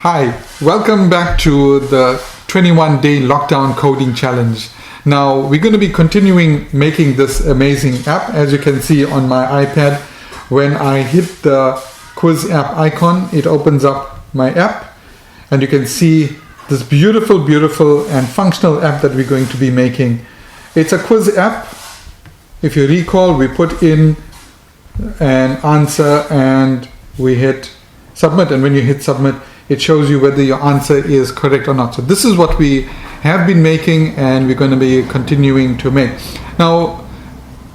Hi, welcome back to the 21-day lockdown coding challenge. Now we're going to be continuing making this amazing app. As you can see on my iPad, when I hit the quiz app icon, it opens up my app and you can see this beautiful and functional app that we're going to be making. It's a quiz app. If you recall, we put in an answer and we hit submit, and when you hit submit, it shows you whether your answer is correct or not. So this is what we have been making and we're going to be continuing to make. Now,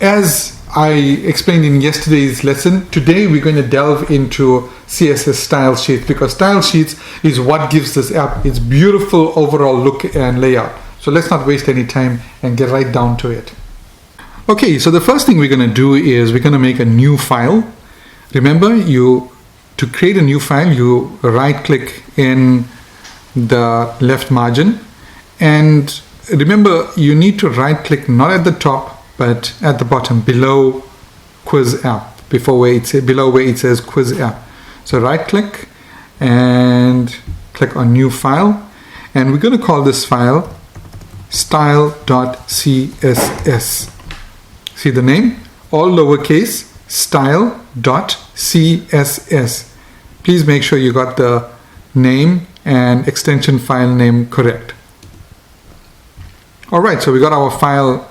as I explained in yesterday's lesson, today we're going to delve into CSS Style Sheets, because Style Sheets is what gives this app its beautiful overall look and layout. So let's not waste any time and get right down to it. Okay, so the first thing we're going to do is we're going to make a new file. Remember, to create a new file, you right-click in the left margin, and remember you need to right-click not at the top but at the bottom, below quiz app, below where it says quiz app. So right-click and click on new file, and we're going to call this file style.css. See the name? All lowercase, style.css. Please make sure you got the name and extension file name correct. Alright, so we got our file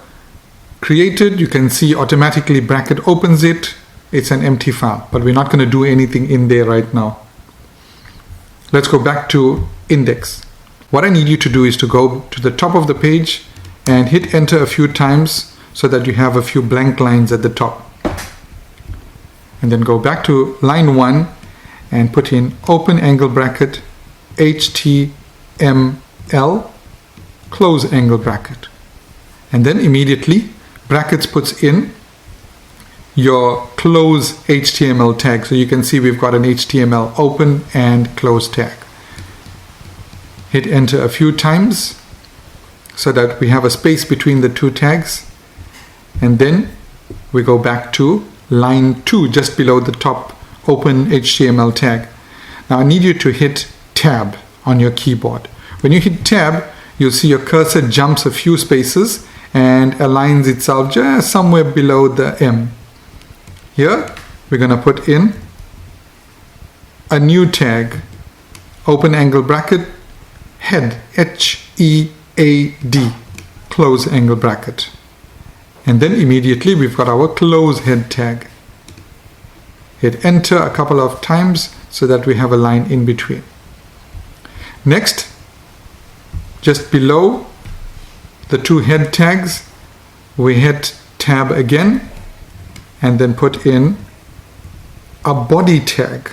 created. You can see automatically bracket opens it. It's an empty file, but we're not going to do anything in there right now. Let's go back to index. What I need you to do is to go to the top of the page and hit enter a few times so that you have a few blank lines at the top. And then go back to line 1 and put in open angle bracket HTML close angle bracket, and then immediately brackets puts in your close HTML tag. So you can see we've got an HTML open and close tag. Hit enter a few times so that we have a space between the two tags, and then we go back to line 2 just below the top open HTML tag. Now I need you to hit tab on your keyboard. When you hit tab, you'll see your cursor jumps a few spaces and aligns itself just somewhere below the M. Here we're going to put in a new tag, open angle bracket head, HEAD, close angle bracket. And then immediately we've got our close head tag. Hit enter a couple of times so that we have a line in between. Next, just below the two head tags, we hit tab again and then put in a body tag.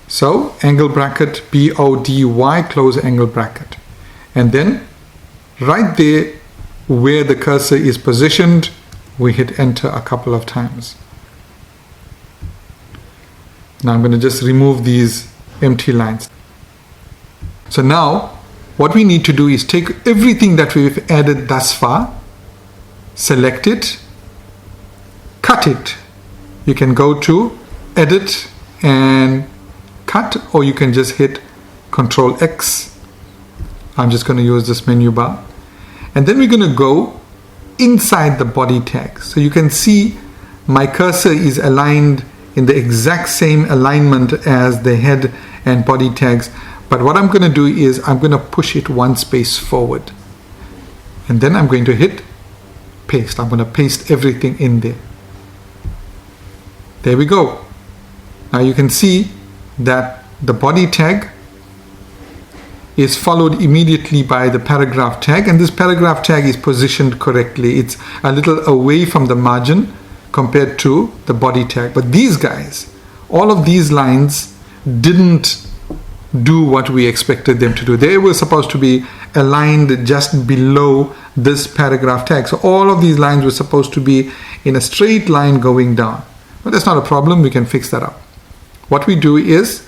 So angle bracket BODY, close angle bracket. And then right there where the cursor is positioned, we hit enter a couple of times. Now I'm going to just remove these empty lines. So now what we need to do is take everything that we've added thus far, select it, cut it. You can go to edit and cut, or you can just hit Ctrl X. I'm just going to use this menu bar. And then we're going to go inside the body tag. So you can see my cursor is aligned in the exact same alignment as the head and body tags. But what I'm going to do is I'm going to push it one space forward. And then I'm going to hit paste. I'm going to paste everything in there. There we go. Now you can see that the body tag is followed immediately by the paragraph tag, and this paragraph tag is positioned correctly. It's a little away from the margin compared to the body tag. But these guys, all of these lines didn't do what we expected them to do. They were supposed to be aligned just below this paragraph tag. So all of these lines were supposed to be in a straight line going down. But that's not a problem, we can fix that up. What we do is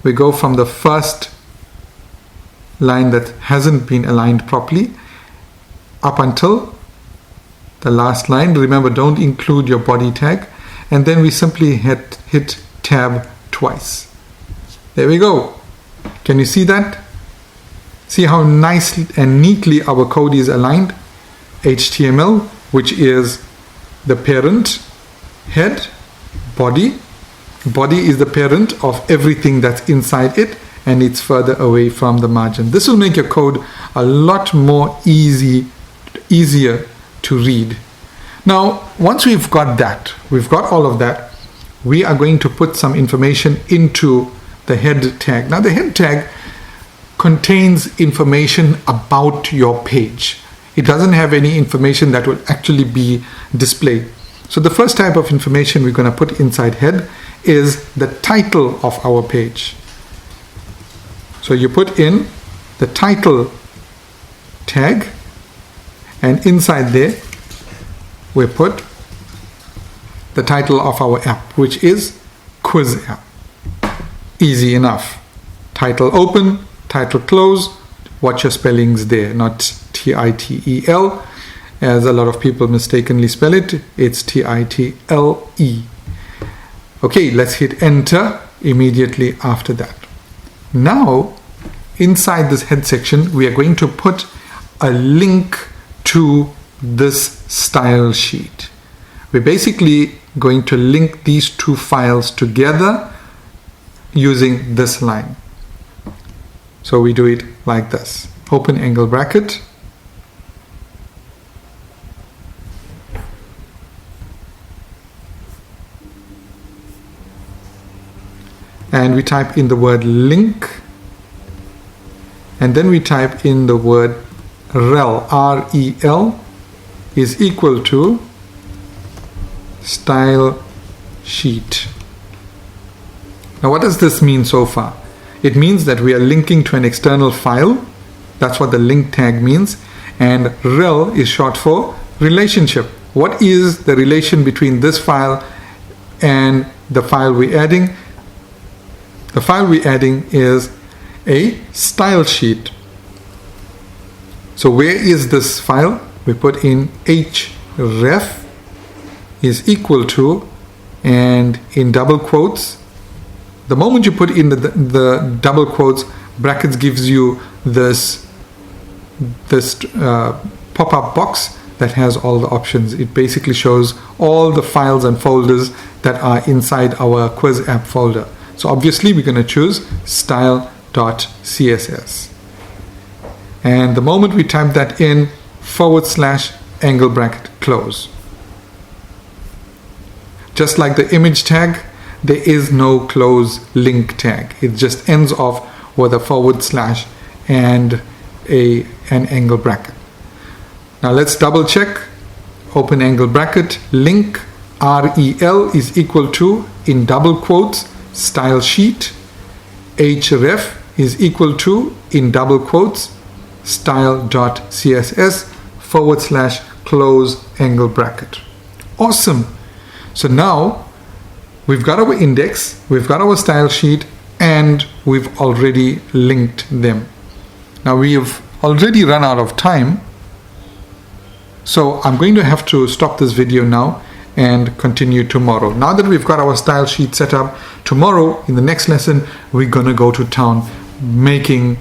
we go from the first line that hasn't been aligned properly up until the last line. Remember, don't include your body tag, and then we simply hit tab twice. There we go. Can you see that? See how nicely and neatly our code is aligned? HTML, which is the parent, head, body. Body is the parent of everything that's inside it, and it's further away from the margin. This will make your code a lot more easier to read. Now, once we've got that, we've got all of that, we are going to put some information into the head tag. Now, the head tag contains information about your page. It doesn't have any information that will actually be displayed. So the first type of information we're going to put inside head is the title of our page. So you put in the title tag, and inside there we put the title of our app, which is quiz app. Easy enough. Title open, title close. Watch your spellings there, not T-I-T-E-L, as a lot of people mistakenly spell it. It's T-I-T-L-E. Okay, let's hit enter immediately after that. Now, inside this head section, we are going to put a link to this style sheet. We're basically going to link these two files together using this line. So we do it like this. Open angle bracket. And we type in the word link, and then we type in the word rel, R-E-L, is equal to style sheet. Now, what does this mean so far? It means that we are linking to an external file. That's what the link tag means. And rel is short for relationship. What is the relation between this file and the file we're adding? The file we're adding is a style sheet. So where is this file? We put in href is equal to, and in double quotes, the moment you put in the double quotes, brackets gives you this pop-up box that has all the options. It basically shows all the files and folders that are inside our quiz app folder. So obviously we're going to choose style.css. And the moment we type that in, / angle bracket close. Just like the image tag, there is no close link tag. It just ends off with a / and an angle bracket. Now let's double check. Open angle bracket, link, rel is equal to, in double quotes, style sheet. Href is equal to, in double quotes, style.css / close angle bracket. Awesome. So now we've got our index, we've got our style sheet, and we've already linked them. Now we have already run out of time, so I'm going to have to stop this video now and continue tomorrow. Now that we've got our style sheet set up, tomorrow in the next lesson we're going to go to town making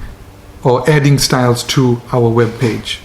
or adding styles to our web page.